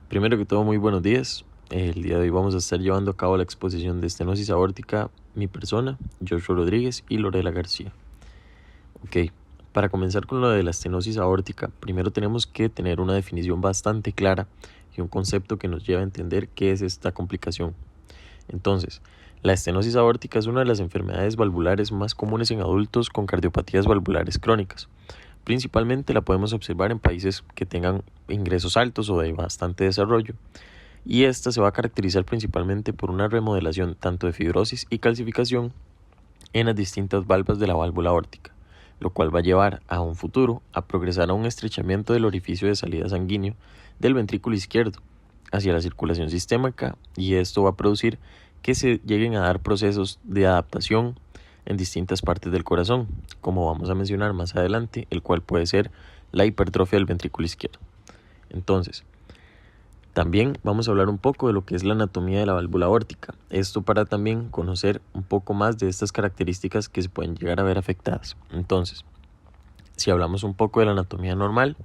Primero que todo, muy buenos días. El día de hoy vamos a estar llevando a cabo la exposición de estenosis aórtica, mi persona, Joshua Rodríguez y Lorela García. Ok, para comenzar con lo de la estenosis aórtica, primero tenemos que tener una definición bastante clara y un concepto que nos lleve a entender qué es esta complicación. Entonces, la estenosis aórtica es una de las enfermedades valvulares más comunes en adultos con cardiopatías valvulares crónicas. Principalmente la podemos observar en países que tengan ingresos altos o de bastante desarrollo, y esta se va a caracterizar principalmente por una remodelación tanto de fibrosis y calcificación en las distintas valvas de la válvula aórtica, lo cual va a llevar a un futuro a progresar a un estrechamiento del orificio de salida sanguíneo del ventrículo izquierdo hacia la circulación sistémica, y esto va a producir que se lleguen a dar procesos de adaptación en distintas partes del corazón, como vamos a mencionar más adelante, el cual puede ser la hipertrofia del ventrículo izquierdo. Entonces, también vamos a hablar un poco de lo que es la anatomía de la válvula aórtica, esto para también conocer un poco más de estas características que se pueden llegar a ver afectadas. Entonces, si hablamos un poco de la anatomía normal,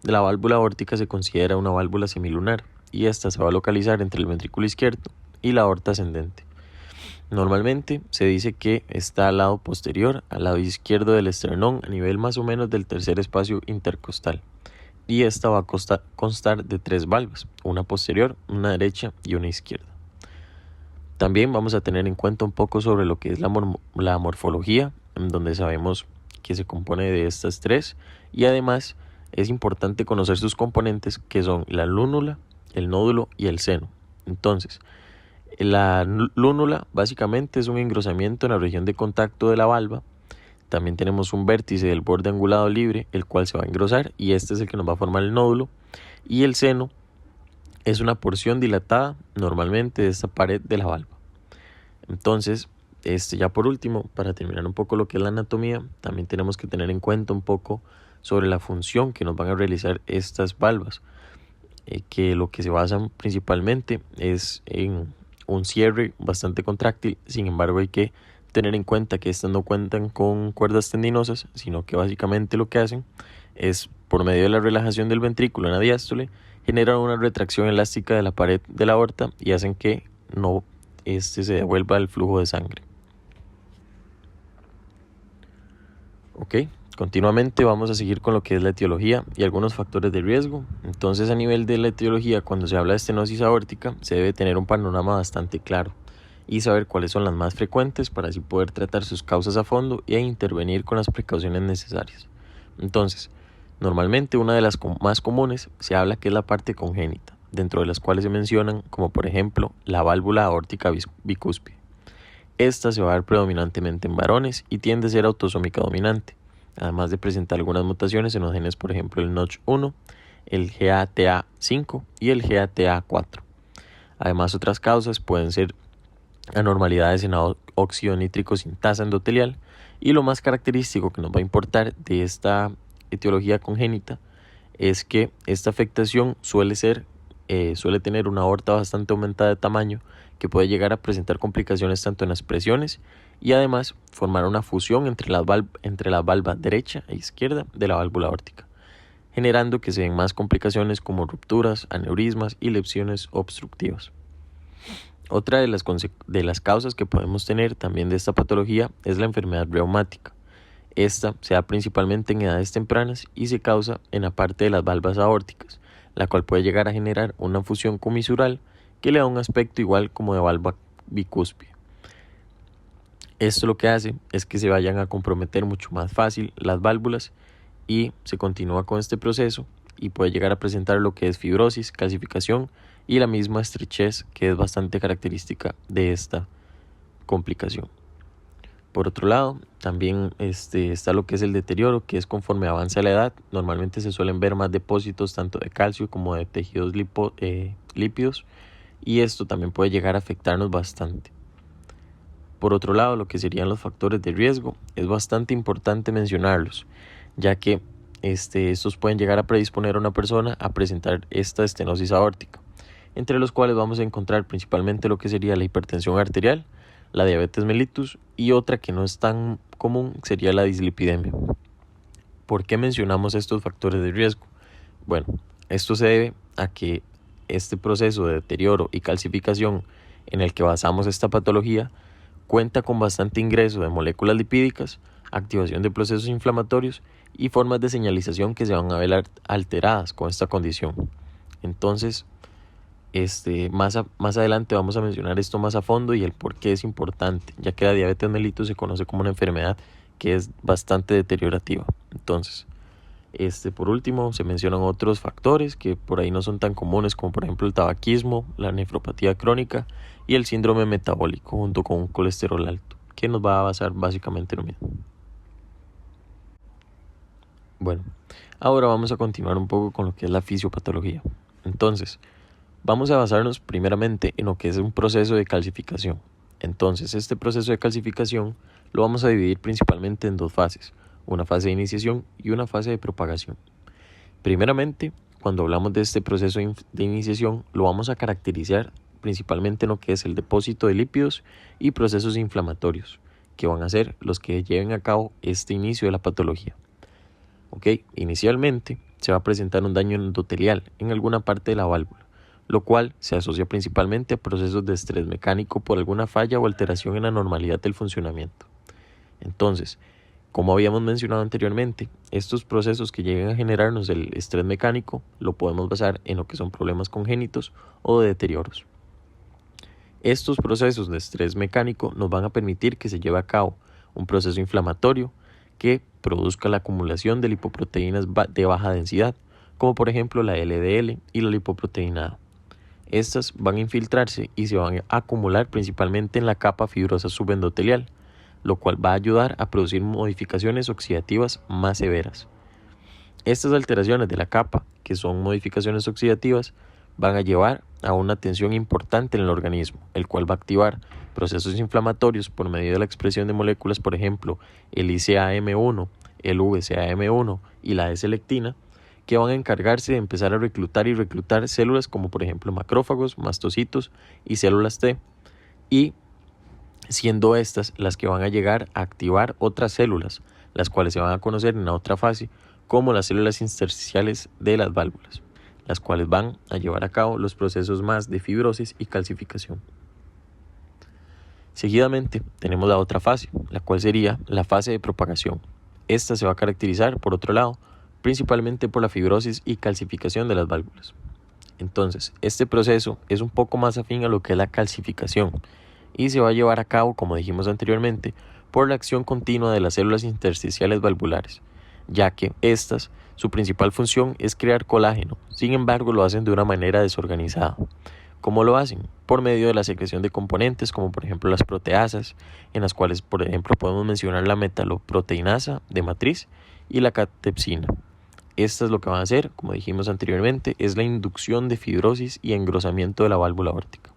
la válvula aórtica se considera una válvula semilunar y esta se va a localizar entre el ventrículo izquierdo y la aorta ascendente. Normalmente se dice que está al lado posterior, al lado izquierdo del esternón, a nivel más o menos del tercer espacio intercostal. Y esta va a constar de tres valvas, una posterior, una derecha y una izquierda. También vamos a tener en cuenta un poco sobre lo que es la morfología, en donde sabemos que se compone de estas tres, y además es importante conocer sus componentes, que son la lúnula, el nódulo y el seno. Entonces, la lúnula básicamente es un engrosamiento en la región de contacto de la valva. También tenemos un vértice del borde angulado libre, el cual se va a engrosar, y este es el que nos va a formar el nódulo. Y el seno es una porción dilatada normalmente de esta pared de la valva. Entonces, ya por último, para terminar un poco lo que es la anatomía, también tenemos que tener en cuenta un poco sobre la función que nos van a realizar estas valvas, que lo que se basan principalmente es en un cierre bastante contráctil. Sin embargo, hay que tener en cuenta que estas no cuentan con cuerdas tendinosas, sino que básicamente lo que hacen es, por medio de la relajación del ventrículo en la diástole, generan una retracción elástica de la pared de la aorta y hacen que no se devuelva el flujo de sangre. Ok, continuamente vamos a seguir con lo que es la etiología y algunos factores de riesgo. Entonces, a nivel de la etiología, cuando se habla de estenosis aórtica, se debe tener un panorama bastante claro y saber cuáles son las más frecuentes para así poder tratar sus causas a fondo e intervenir con las precauciones necesarias. Entonces, normalmente una de las más comunes se habla que es la parte congénita, dentro de las cuales se mencionan como por ejemplo la válvula aórtica bicúspide. Esta se va a dar predominantemente en varones y tiende a ser autosómica dominante, además de presentar algunas mutaciones en los genes, por ejemplo el Notch1, el GATA5 y el GATA4. Además, otras causas pueden ser anormalidades en óxido nítrico sin tasa endotelial, y lo más característico que nos va a importar de esta etiología congénita es que esta afectación suele tener una aorta bastante aumentada de tamaño, que puede llegar a presentar complicaciones tanto en las presiones y además formar una fusión entre la valva derecha e izquierda de la válvula aórtica, generando que se den más complicaciones como rupturas, aneurismas y lesiones obstructivas. Otra de las causas que podemos tener también de esta patología es la enfermedad reumática. Esta se da principalmente en edades tempranas y se causa en la parte de las valvas aórticas, la cual puede llegar a generar una fusión comisural que le da un aspecto igual como de valva bicúspide. Esto lo que hace es que se vayan a comprometer mucho más fácil las válvulas, y se continúa con este proceso y puede llegar a presentar lo que es fibrosis, calcificación y la misma estrechez, que es bastante característica de esta complicación. Por otro lado, también está lo que es el deterioro, que es conforme avanza la edad. Normalmente se suelen ver más depósitos tanto de calcio como de tejidos lípidos, y esto también puede llegar a afectarnos bastante. Por otro lado, lo que serían los factores de riesgo, es bastante importante mencionarlos, ya que estos pueden llegar a predisponer a una persona a presentar esta estenosis aórtica, entre los cuales vamos a encontrar principalmente lo que sería la hipertensión arterial, la diabetes mellitus, y otra que no es tan común sería la dislipidemia. ¿Por qué mencionamos estos factores de riesgo? Bueno, esto se debe a que este proceso de deterioro y calcificación en el que basamos esta patología cuenta con bastante ingreso de moléculas lipídicas, activación de procesos inflamatorios y formas de señalización que se van a ver alteradas con esta condición. Entonces, más adelante vamos a mencionar esto más a fondo y el por qué es importante, ya que la diabetes mellitus se conoce como una enfermedad que es bastante deteriorativa. Entonces, por último, se mencionan otros factores que por ahí no son tan comunes, como por ejemplo el tabaquismo, la nefropatía crónica y el síndrome metabólico, junto con un colesterol alto, que nos va a basar básicamente en lo mismo. Bueno, ahora vamos a continuar un poco con lo que es la fisiopatología. Entonces, vamos a basarnos primeramente en lo que es un proceso de calcificación. Entonces, este proceso de calcificación lo vamos a dividir principalmente en dos fases, una fase de iniciación y una fase de propagación. Primeramente, cuando hablamos de este proceso de iniciación, lo vamos a caracterizar principalmente en lo que es el depósito de lípidos y procesos inflamatorios, que van a ser los que lleven a cabo este inicio de la patología. Inicialmente se va a presentar un daño endotelial en alguna parte de la válvula, lo cual se asocia principalmente a procesos de estrés mecánico por alguna falla o alteración en la normalidad del funcionamiento. Entonces, como habíamos mencionado anteriormente, estos procesos que llegan a generarnos el estrés mecánico lo podemos basar en lo que son problemas congénitos o de deterioros. Estos procesos de estrés mecánico nos van a permitir que se lleve a cabo un proceso inflamatorio que produzca la acumulación de lipoproteínas de baja densidad, como por ejemplo la LDL y la lipoproteína A. Estas van a infiltrarse y se van a acumular principalmente en la capa fibrosa subendotelial, lo cual va a ayudar a producir modificaciones oxidativas más severas. Estas alteraciones de la capa, que son modificaciones oxidativas, van a llevar a una tensión importante en el organismo, el cual va a activar procesos inflamatorios por medio de la expresión de moléculas, por ejemplo, el ICAM1, el VCAM1 y la D-selectina, que van a encargarse de empezar a reclutar células como por ejemplo macrófagos, mastocitos y células T, y siendo estas las que van a llegar a activar otras células, las cuales se van a conocer en la otra fase como las células intersticiales de las válvulas, las cuales van a llevar a cabo los procesos más de fibrosis y calcificación. Seguidamente tenemos la otra fase, la cual sería la fase de propagación. Esta se va a caracterizar, por otro lado, principalmente por la fibrosis y calcificación de las válvulas. Entonces, este proceso es un poco más afín a lo que es la calcificación y se va a llevar a cabo, como dijimos anteriormente, por la acción continua de las células intersticiales valvulares, ya que estas, su principal función es crear colágeno, sin embargo lo hacen de una manera desorganizada. ¿Cómo lo hacen? Por medio de la secreción de componentes como por ejemplo las proteasas, en las cuales por ejemplo podemos mencionar la metaloproteinasa de matriz y la catepsina. Estas lo que van a hacer, como dijimos anteriormente, es la inducción de fibrosis y engrosamiento de la válvula aórtica.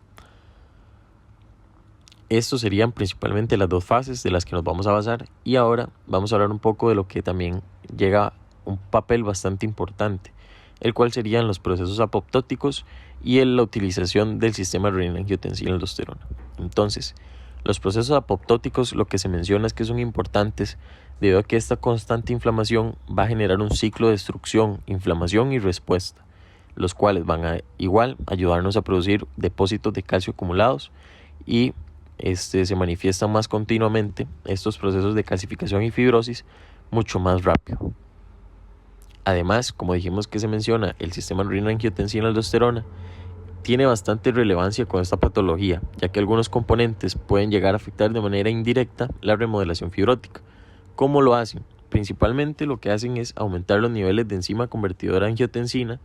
Estos serían principalmente las dos fases de las que nos vamos a basar, y ahora vamos a hablar un poco de lo que también llega un papel bastante importante, el cual serían los procesos apoptóticos y la utilización del sistema renina-angiotensina-aldosterona. Entonces, los procesos apoptóticos lo que se menciona es que son importantes debido a que esta constante inflamación va a generar un ciclo de destrucción, inflamación y respuesta, los cuales van a igual ayudarnos a producir depósitos de calcio acumulados y se manifiestan más continuamente estos procesos de calcificación y fibrosis mucho más rápido. Además, como dijimos que se menciona, el sistema renina-angiotensina-aldosterona tiene bastante relevancia con esta patología, ya que algunos componentes pueden llegar a afectar de manera indirecta la remodelación fibrótica. ¿Cómo lo hacen? Principalmente lo que hacen es aumentar los niveles de enzima convertidora de angiotensina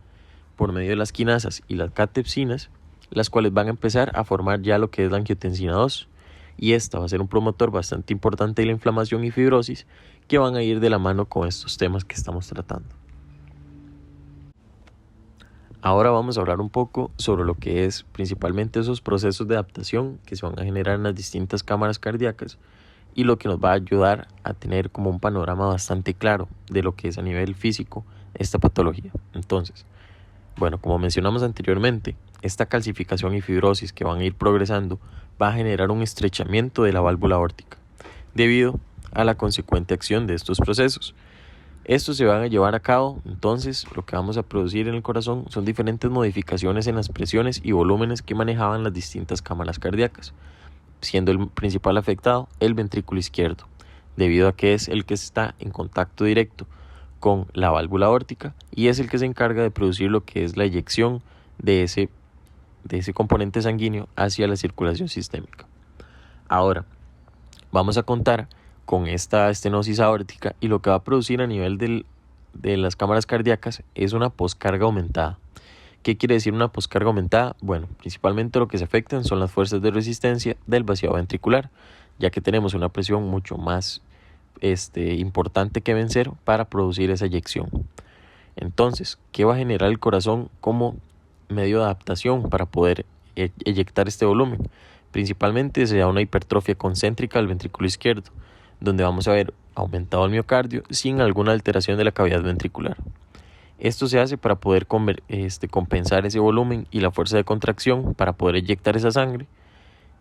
por medio de las quinasas y las catepsinas, las cuales van a empezar a formar ya lo que es la angiotensina 2, y esta va a ser un promotor bastante importante de la inflamación y fibrosis que van a ir de la mano con estos temas que estamos tratando. Ahora vamos a hablar un poco sobre lo que es principalmente esos procesos de adaptación que se van a generar en las distintas cámaras cardíacas y lo que nos va a ayudar a tener como un panorama bastante claro de lo que es a nivel físico esta patología. Entonces, bueno, como mencionamos anteriormente, esta calcificación y fibrosis que van a ir progresando va a generar un estrechamiento de la válvula aórtica debido a la consecuente acción de estos procesos. Estos se van a llevar a cabo, entonces lo que vamos a producir en el corazón son diferentes modificaciones en las presiones y volúmenes que manejaban las distintas cámaras cardíacas, siendo el principal afectado el ventrículo izquierdo, debido a que es el que está en contacto directo con la válvula aórtica y es el que se encarga de producir lo que es la eyección de ese componente sanguíneo hacia la circulación sistémica. Ahora, vamos a contar con esta estenosis aórtica y lo que va a producir a nivel de las cámaras cardíacas es una poscarga aumentada. ¿Qué quiere decir una poscarga aumentada? Bueno, principalmente lo que se afectan son las fuerzas de resistencia del vaciado ventricular, ya que tenemos una presión mucho más importante que vencer para producir esa eyección. Entonces, ¿qué va a generar el corazón como medio de adaptación para poder eyectar este volumen? Principalmente se da una hipertrofia concéntrica del ventrículo izquierdo, donde vamos a ver aumentado el miocardio sin alguna alteración de la cavidad ventricular. Esto se hace para poder compensar ese volumen y la fuerza de contracción para poder eyectar esa sangre,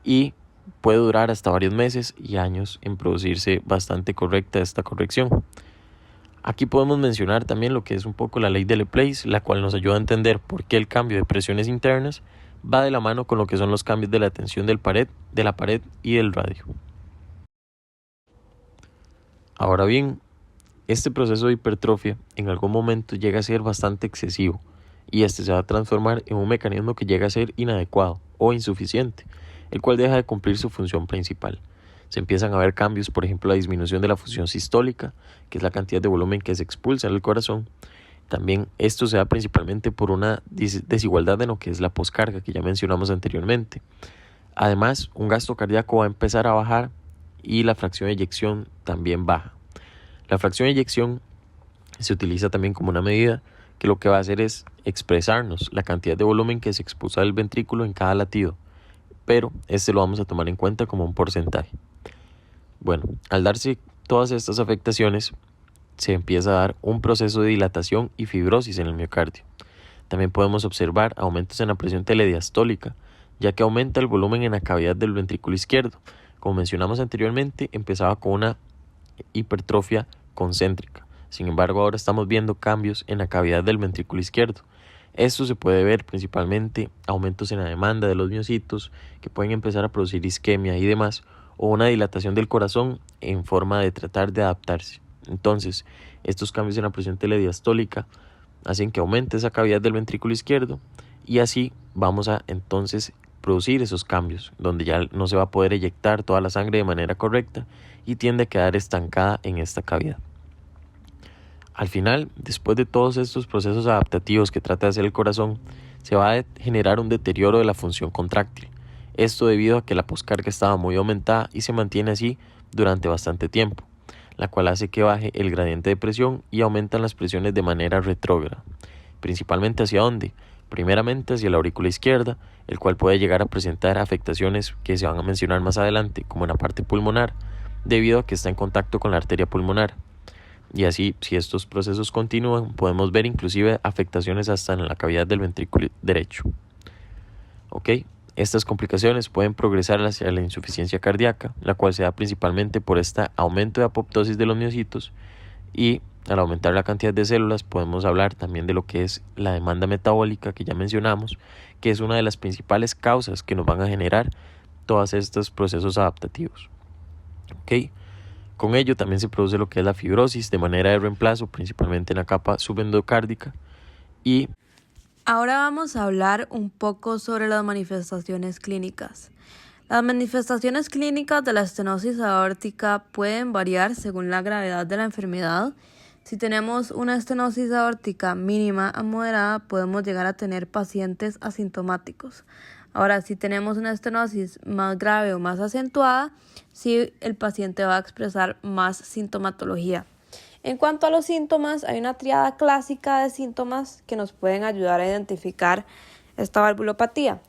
y puede durar hasta varios meses y años en producirse bastante correcta esta corrección. Aquí podemos mencionar también lo que es un poco la ley de Laplace, la cual nos ayuda a entender por qué el cambio de presiones internas va de la mano con lo que son los cambios de la tensión de la pared y del radio. Ahora bien, este proceso de hipertrofia en algún momento llega a ser bastante excesivo y este se va a transformar en un mecanismo que llega a ser inadecuado o insuficiente, el cual deja de cumplir su función principal. Se empiezan a ver cambios, por ejemplo, la disminución de la función sistólica, que es la cantidad de volumen que se expulsa en el corazón. También esto se da principalmente por una desigualdad en lo que es la poscarga, que ya mencionamos anteriormente. Además, un gasto cardíaco va a empezar a bajar y la fracción de eyección también baja. La fracción de eyección se utiliza también como una medida que lo que va a hacer es expresarnos la cantidad de volumen que se expulsa del ventrículo en cada latido, pero este lo vamos a tomar en cuenta como un porcentaje. Bueno, al darse todas estas afectaciones, se empieza a dar un proceso de dilatación y fibrosis en el miocardio. También podemos observar aumentos en la presión telediastólica, ya que aumenta el volumen en la cavidad del ventrículo izquierdo. Como mencionamos anteriormente, empezaba con una hipertrofia concéntrica. Sin embargo, ahora estamos viendo cambios en la cavidad del ventrículo izquierdo. Esto se puede ver principalmente aumentos en la demanda de los miocitos, que pueden empezar a producir isquemia y demás, o una dilatación del corazón en forma de tratar de adaptarse. Entonces, estos cambios en la presión telediastólica hacen que aumente esa cavidad del ventrículo izquierdo y así vamos a entonces producir esos cambios, donde ya no se va a poder eyectar toda la sangre de manera correcta y tiende a quedar estancada en esta cavidad. Al final, después de todos estos procesos adaptativos que trata de hacer el corazón, se va a generar un deterioro de la función contráctil. Esto debido a que la poscarga estaba muy aumentada y se mantiene así durante bastante tiempo, la cual hace que baje el gradiente de presión y aumentan las presiones de manera retrógrada. ¿Principalmente hacia dónde? Primeramente hacia la aurícula izquierda, el cual puede llegar a presentar afectaciones que se van a mencionar más adelante, como en la parte pulmonar, debido a que está en contacto con la arteria pulmonar. Y así, si estos procesos continúan, podemos ver inclusive afectaciones hasta en la cavidad del ventrículo derecho. ¿Ok? Estas complicaciones pueden progresar hacia la insuficiencia cardíaca, la cual se da principalmente por este aumento de apoptosis de los miocitos, y al aumentar la cantidad de células podemos hablar también de lo que es la demanda metabólica que ya mencionamos, que es una de las principales causas que nos van a generar todos estos procesos adaptativos. ¿Ok? Con ello también se produce lo que es la fibrosis de manera de reemplazo, principalmente en la capa subendocárdica. Y ahora vamos a hablar un poco sobre las manifestaciones clínicas. Las manifestaciones clínicas de la estenosis aórtica pueden variar según la gravedad de la enfermedad. Si tenemos una estenosis aórtica mínima a moderada, podemos llegar a tener pacientes asintomáticos. Ahora, si tenemos una estenosis más grave o más acentuada, sí, el paciente va a expresar más sintomatología. En cuanto a los síntomas, hay una triada clásica de síntomas que nos pueden ayudar a identificar esta valvulopatía.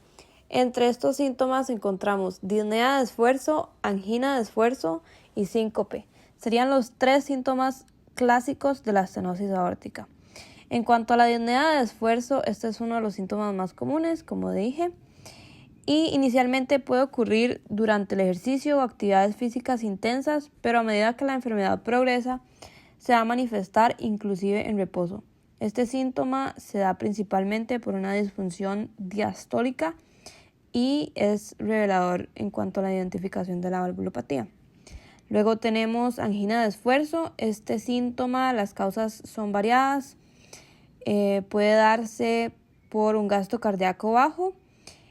Entre estos síntomas encontramos disnea de esfuerzo, angina de esfuerzo y síncope. Serían los 3 síntomas clásicos de la estenosis aórtica. En cuanto a la disnea de esfuerzo, este es uno de los síntomas más comunes, como dije, y inicialmente puede ocurrir durante el ejercicio o actividades físicas intensas, pero a medida que la enfermedad progresa, se va a manifestar inclusive en reposo. Este síntoma se da principalmente por una disfunción diastólica y es revelador en cuanto a la identificación de la valvulopatía. Luego tenemos angina de esfuerzo. Este síntoma, las causas son variadas. Puede darse por un gasto cardíaco bajo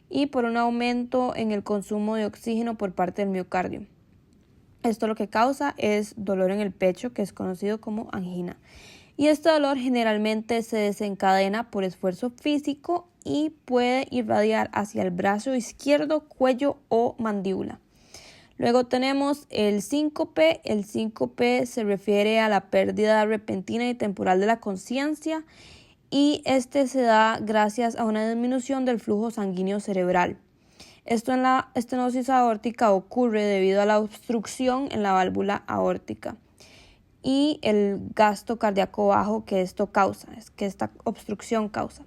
y por un aumento en el consumo de oxígeno por parte del miocardio. Esto lo que causa es dolor en el pecho, que es conocido como angina. Y este dolor generalmente se desencadena por esfuerzo físico y puede irradiar hacia el brazo izquierdo, cuello o mandíbula. Luego tenemos el síncope. El síncope se refiere a la pérdida repentina y temporal de la conciencia y este se da gracias a una disminución del flujo sanguíneo cerebral. Esto en la estenosis aórtica ocurre debido a la obstrucción en la válvula aórtica y el gasto cardíaco bajo que esto causa, es que esta obstrucción causa.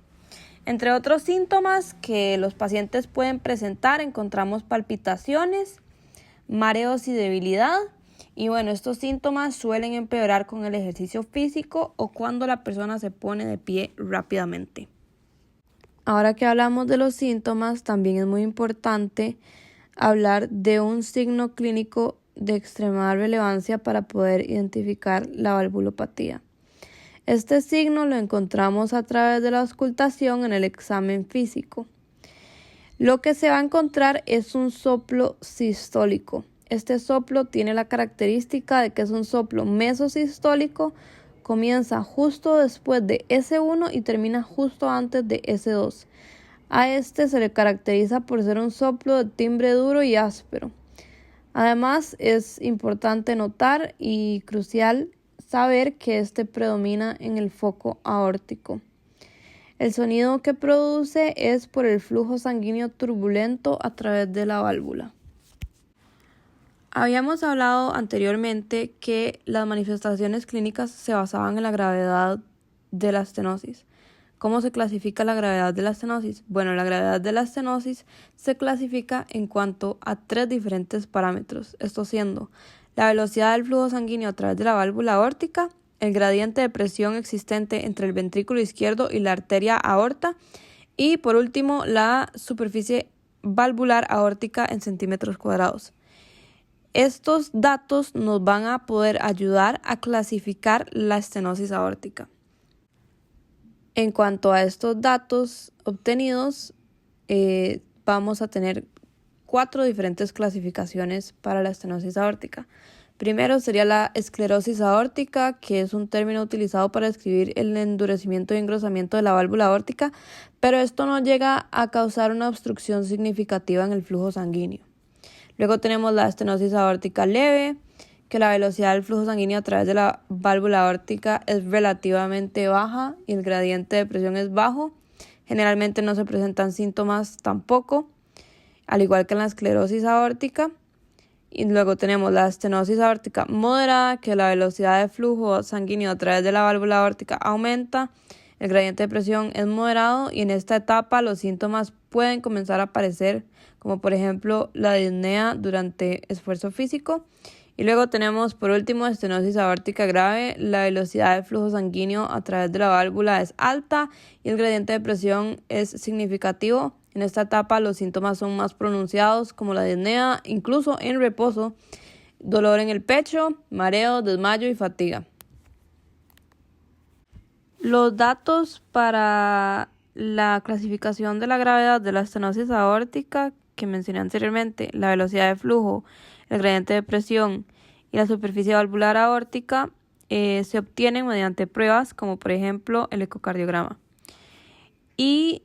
Entre otros síntomas que los pacientes pueden presentar encontramos palpitaciones, mareos y debilidad. Y bueno, estos síntomas suelen empeorar con el ejercicio físico o cuando la persona se pone de pie rápidamente. Ahora que hablamos de los síntomas, también es muy importante hablar de un signo clínico de extrema relevancia para poder identificar la valvulopatía. Este signo lo encontramos a través de la auscultación en el examen físico. Lo que se va a encontrar es un soplo sistólico. Este soplo tiene la característica de que es un soplo mesosistólico, comienza justo después de S1 y termina justo antes de S2. A este se le caracteriza por ser un soplo de timbre duro y áspero. Además, es importante notar y crucial saber que este predomina en el foco aórtico. El sonido que produce es por el flujo sanguíneo turbulento a través de la válvula. Habíamos hablado anteriormente que las manifestaciones clínicas se basaban en la gravedad de la estenosis. ¿Cómo se clasifica la gravedad de la estenosis? Bueno, la gravedad de la estenosis se clasifica en cuanto a 3 diferentes parámetros, esto siendo la velocidad del flujo sanguíneo a través de la válvula aórtica, el gradiente de presión existente entre el ventrículo izquierdo y la arteria aorta y, por último, la superficie valvular aórtica en centímetros cuadrados. Estos datos nos van a poder ayudar a clasificar la estenosis aórtica. En cuanto a estos datos obtenidos, vamos a tener 4 diferentes clasificaciones para la estenosis aórtica. Primero sería la esclerosis aórtica, que es un término utilizado para describir el endurecimiento y engrosamiento de la válvula aórtica, pero esto no llega a causar una obstrucción significativa en el flujo sanguíneo. Luego tenemos la estenosis aórtica leve, que la velocidad del flujo sanguíneo a través de la válvula aórtica es relativamente baja y el gradiente de presión es bajo. Generalmente no se presentan síntomas tampoco, al igual que en la esclerosis aórtica. Y luego tenemos la estenosis aórtica moderada, que la velocidad de flujo sanguíneo a través de la válvula aórtica aumenta, el gradiente de presión es moderado y en esta etapa los síntomas pueden comenzar a aparecer, como por ejemplo la disnea durante esfuerzo físico. Y luego tenemos por último estenosis aórtica grave, la velocidad de flujo sanguíneo a través de la válvula es alta y el gradiente de presión es significativo. En esta etapa los síntomas son más pronunciados como la disnea, incluso en reposo, dolor en el pecho, mareo, desmayo y fatiga. Los datos para la clasificación de la gravedad de la estenosis aórtica que mencioné anteriormente, la velocidad de flujo, el gradiente de presión y la superficie valvular aórtica se obtienen mediante pruebas como por ejemplo el ecocardiograma. Y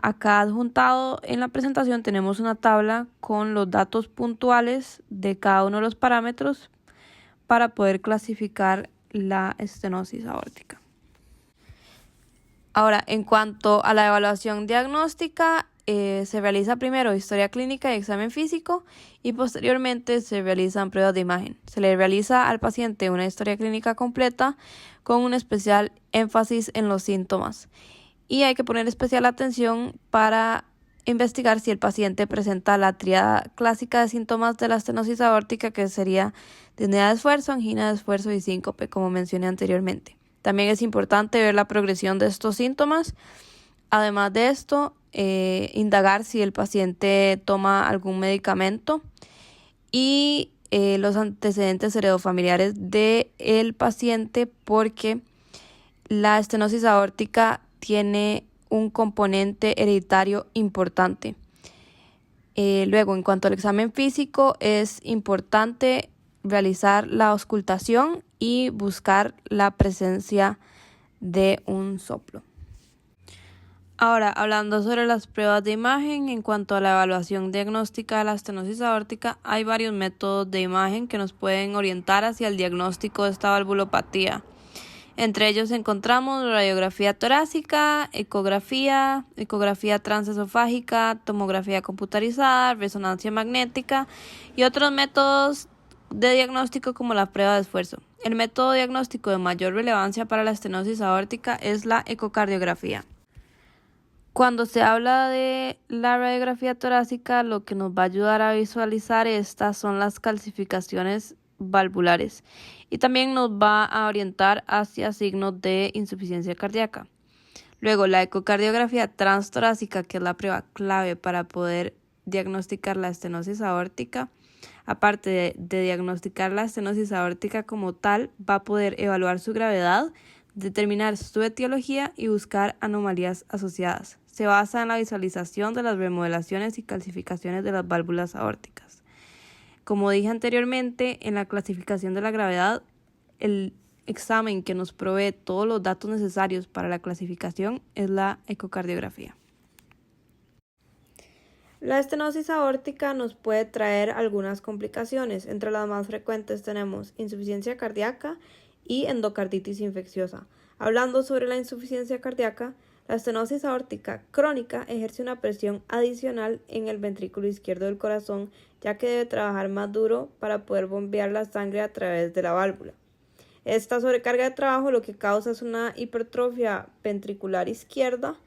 acá adjuntado en la presentación tenemos una tabla con los datos puntuales de cada uno de los parámetros para poder clasificar la estenosis aórtica. Ahora, en cuanto a la evaluación diagnóstica, se realiza primero historia clínica y examen físico y posteriormente se realizan pruebas de imagen. Se le realiza al paciente una historia clínica completa con un especial énfasis en los síntomas y hay que poner especial atención para investigar si el paciente presenta la tríada clásica de síntomas de la estenosis aórtica, que sería disnea de esfuerzo, angina de esfuerzo y síncope, como mencioné anteriormente. También es importante ver la progresión de estos síntomas. Además de esto, indagar si el paciente toma algún medicamento y los antecedentes heredofamiliares del paciente, porque la estenosis aórtica tiene un componente hereditario importante. Luego, en cuanto al examen físico, es importante realizar la auscultación y buscar la presencia de un soplo. Ahora, hablando sobre las pruebas de imagen, en cuanto a la evaluación diagnóstica de la estenosis aórtica, hay varios métodos de imagen que nos pueden orientar hacia el diagnóstico de esta valvulopatía. Entre ellos encontramos radiografía torácica, ecografía transesofágica, tomografía computarizada, resonancia magnética y otros métodos de diagnóstico como la prueba de esfuerzo. El método diagnóstico de mayor relevancia para la estenosis aórtica es la ecocardiografía. Cuando se habla de la radiografía torácica, lo que nos va a ayudar a visualizar estas son las calcificaciones valvulares y también nos va a orientar hacia signos de insuficiencia cardíaca. Luego, la ecocardiografía transtorácica, que es la prueba clave para poder diagnosticar la estenosis aórtica. Aparte de diagnosticar la estenosis aórtica como tal, va a poder evaluar su gravedad, determinar su etiología y buscar anomalías asociadas. Se basa en la visualización de las remodelaciones y calcificaciones de las válvulas aórticas. Como dije anteriormente, en la clasificación de la gravedad, el examen que nos provee todos los datos necesarios para la clasificación es la ecocardiografía. La estenosis aórtica nos puede traer algunas complicaciones. Entre las más frecuentes tenemos insuficiencia cardíaca y endocarditis infecciosa. Hablando sobre la insuficiencia cardíaca, la estenosis aórtica crónica ejerce una presión adicional en el ventrículo izquierdo del corazón, ya que debe trabajar más duro para poder bombear la sangre a través de la válvula. Esta sobrecarga de trabajo lo que causa es una hipertrofia ventricular izquierda,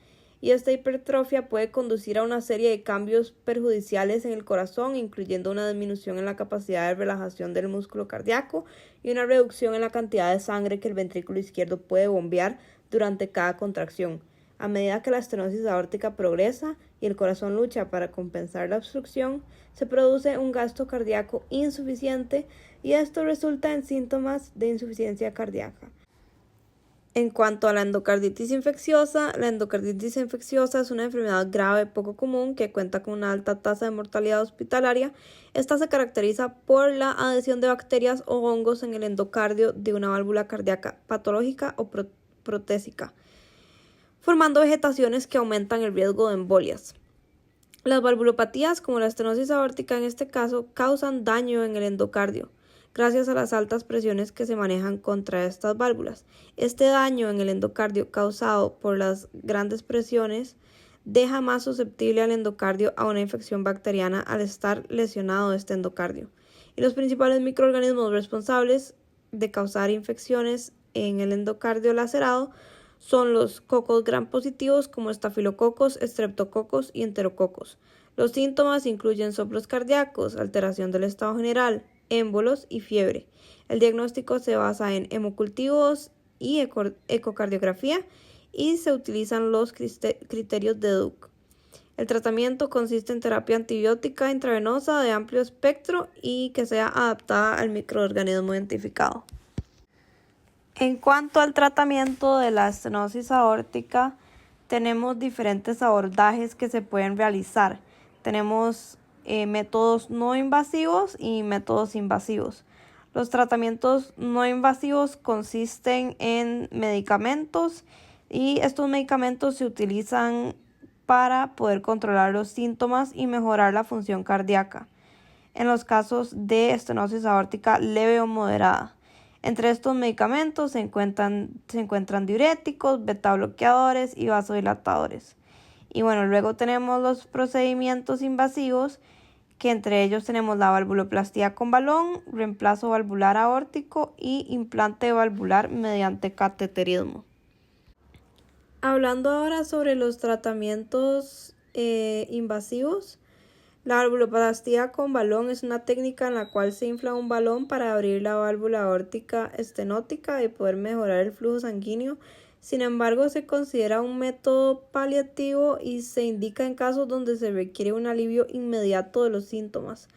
y esta hipertrofia puede conducir a una serie de cambios perjudiciales en el corazón, incluyendo una disminución en la capacidad de relajación del músculo cardíaco y una reducción en la cantidad de sangre que el ventrículo izquierdo puede bombear durante cada contracción. A medida que la estenosis aórtica progresa y el corazón lucha para compensar la obstrucción, se produce un gasto cardíaco insuficiente y esto resulta en síntomas de insuficiencia cardíaca. En cuanto a la endocarditis infecciosa es una enfermedad grave poco común que cuenta con una alta tasa de mortalidad hospitalaria. Esta se caracteriza por la adhesión de bacterias o hongos en el endocardio de una válvula cardíaca patológica o protésica, formando vegetaciones que aumentan el riesgo de embolias. Las valvulopatías, como la estenosis aórtica en este caso, causan daño en el endocardio gracias a las altas presiones que se manejan contra estas válvulas. Este daño en el endocardio causado por las grandes presiones deja más susceptible al endocardio a una infección bacteriana al estar lesionado este endocardio. Y los principales microorganismos responsables de causar infecciones en el endocardio lacerado son los cocos gram positivos como estafilococos, estreptococos y enterococos. Los síntomas incluyen soplos cardíacos, alteración del estado general, émbolos y fiebre. El diagnóstico se basa en hemocultivos y ecocardiografía y se utilizan los criterios de Duke. El tratamiento consiste en terapia antibiótica intravenosa de amplio espectro y que sea adaptada al microorganismo identificado. En cuanto al tratamiento de la estenosis aórtica, tenemos diferentes abordajes que se pueden realizar. Tenemos métodos no invasivos y métodos invasivos. Los tratamientos no invasivos consisten en medicamentos y estos medicamentos se utilizan para poder controlar los síntomas y mejorar la función cardíaca en los casos de estenosis aórtica leve o moderada. Entre estos medicamentos se encuentran diuréticos, beta bloqueadores y vasodilatadores. Y bueno, luego tenemos los procedimientos invasivos, que entre ellos tenemos la valvuloplastía con balón, reemplazo valvular aórtico y implante valvular mediante cateterismo. Hablando ahora sobre los tratamientos invasivos. La valvuloplastia con balón es una técnica en la cual se infla un balón para abrir la válvula aórtica estenótica y poder mejorar el flujo sanguíneo. Sin embargo, se considera un método paliativo y se indica en casos donde se requiere un alivio inmediato de los síntomas.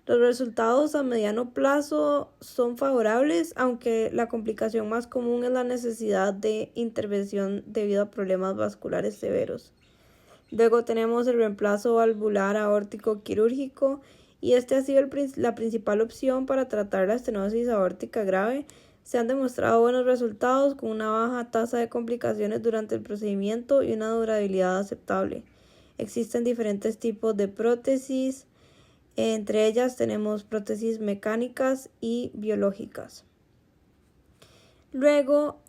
Los resultados a mediano plazo son favorables, aunque la complicación más común es la necesidad de intervención debido a problemas vasculares severos. Luego tenemos el reemplazo valvular aórtico quirúrgico y este ha sido la principal opción para tratar la estenosis aórtica grave. Se han demostrado buenos resultados con una baja tasa de complicaciones durante el procedimiento y una durabilidad aceptable. Existen diferentes tipos de prótesis, entre ellas tenemos prótesis mecánicas y biológicas. Luego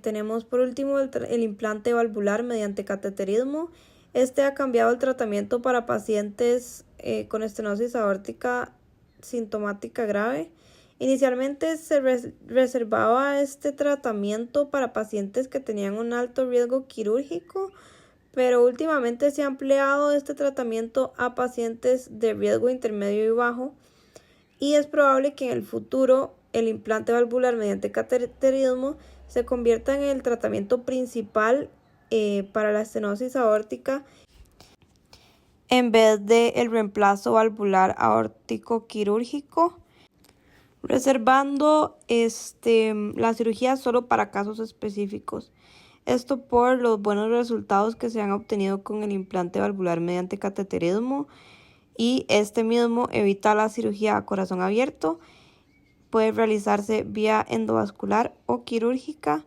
tenemos por último el implante valvular mediante cateterismo. Este ha cambiado el tratamiento para pacientes con estenosis aórtica sintomática grave. Inicialmente se reservaba este tratamiento para pacientes que tenían un alto riesgo quirúrgico, pero últimamente se ha ampliado este tratamiento a pacientes de riesgo intermedio y bajo, y es probable que en el futuro el implante valvular mediante cateterismo se convierta en el tratamiento principal para la estenosis aórtica en vez de el reemplazo valvular aórtico quirúrgico, reservando la cirugía solo para casos específicos. Esto por los buenos resultados que se han obtenido con el implante valvular mediante cateterismo, y este mismo evita la cirugía a corazón abierto, puede realizarse vía endovascular o quirúrgica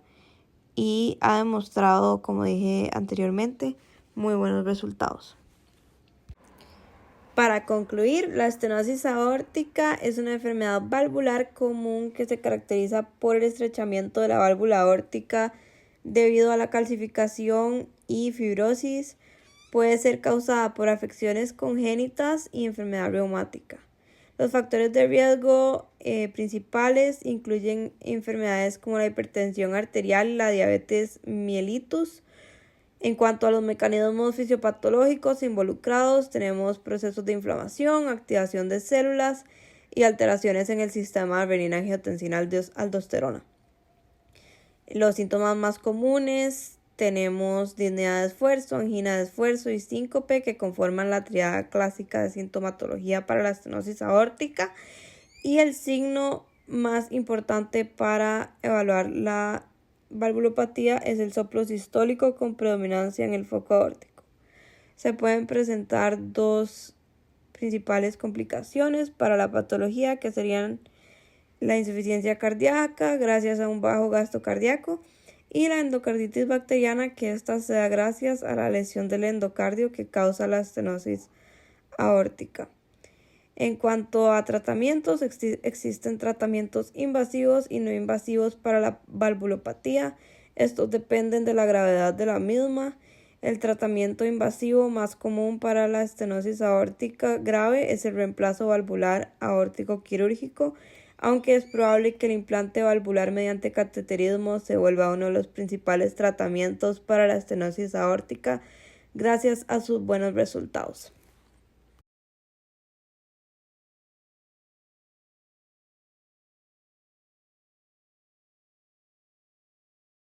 y ha demostrado, como dije anteriormente, muy buenos resultados. Para concluir, la estenosis aórtica es una enfermedad valvular común que se caracteriza por el estrechamiento de la válvula aórtica debido a la calcificación y fibrosis. Puede ser causada por afecciones congénitas y enfermedad reumática. Los factores de riesgo principales incluyen enfermedades como la hipertensión arterial y la diabetes mellitus. En cuanto a los mecanismos fisiopatológicos involucrados, tenemos procesos de inflamación, activación de células y alteraciones en el sistema renina-angiotensina-aldosterona. Los síntomas más comunes tenemos disnea de esfuerzo, angina de esfuerzo y síncope, que conforman la tríada clásica de sintomatología para la estenosis aórtica, y el signo más importante para evaluar la valvulopatía es el soplo sistólico con predominancia en el foco aórtico. Se pueden presentar dos principales complicaciones para la patología, que serían la insuficiencia cardíaca gracias a un bajo gasto cardíaco y la endocarditis bacteriana, que esta se da gracias a la lesión del endocardio que causa la estenosis aórtica. En cuanto a tratamientos, existen tratamientos invasivos y no invasivos para la valvulopatía. Estos dependen de la gravedad de la misma. El tratamiento invasivo más común para la estenosis aórtica grave es el reemplazo valvular aórtico quirúrgico, aunque es probable que el implante valvular mediante cateterismo se vuelva uno de los principales tratamientos para la estenosis aórtica gracias a sus buenos resultados.